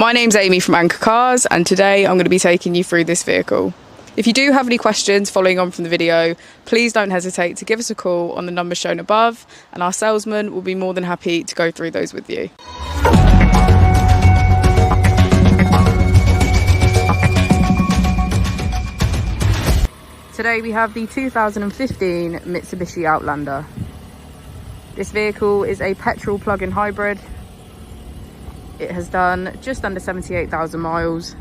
My name's Amy from Anchor Cars, and today I'm going to be taking you through this vehicle. If you do have any questions following on from the video, please don't hesitate to give us a call on the number shown above, and our salesman will be more than happy to go through those with you. Today we have the 2015 Mitsubishi Outlander. This vehicle is a petrol plug-in hybrid. It has done just under 78,000 miles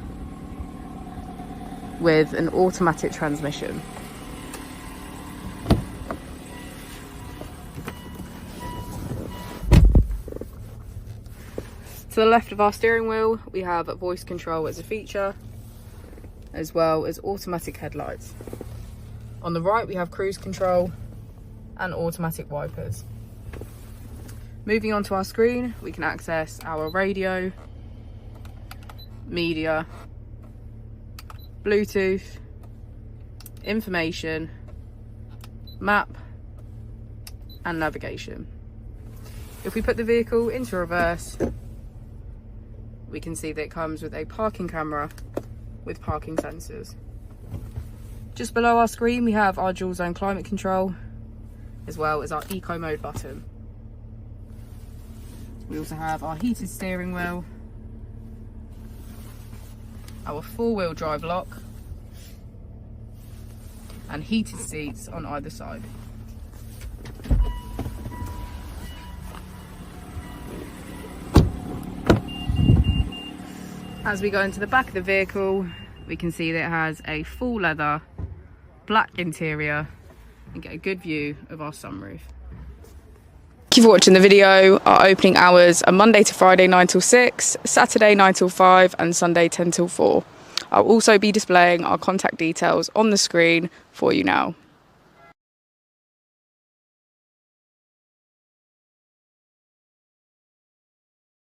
with an automatic transmission. To the left of our steering wheel, we have voice control as a feature, as well as automatic headlights. On the right, we have cruise control and automatic wipers. Moving on to our screen, we can access our radio, media, Bluetooth, information, map, and navigation. If we put the vehicle into reverse, we can see that it comes with a parking camera with parking sensors. Just below our screen, we have our dual zone climate control, as well as our eco mode button. We also have our heated steering wheel, our four-wheel drive lock, and heated seats on either side. As we go into the back of the vehicle, we can see that it has a full leather, black interior, and get a good view of our sunroof. Thank you for watching the video. Our opening hours are Monday to Friday 9 till 6, Saturday 9 till 5, and Sunday 10 till 4. I'll also be displaying our contact details on the screen for you now.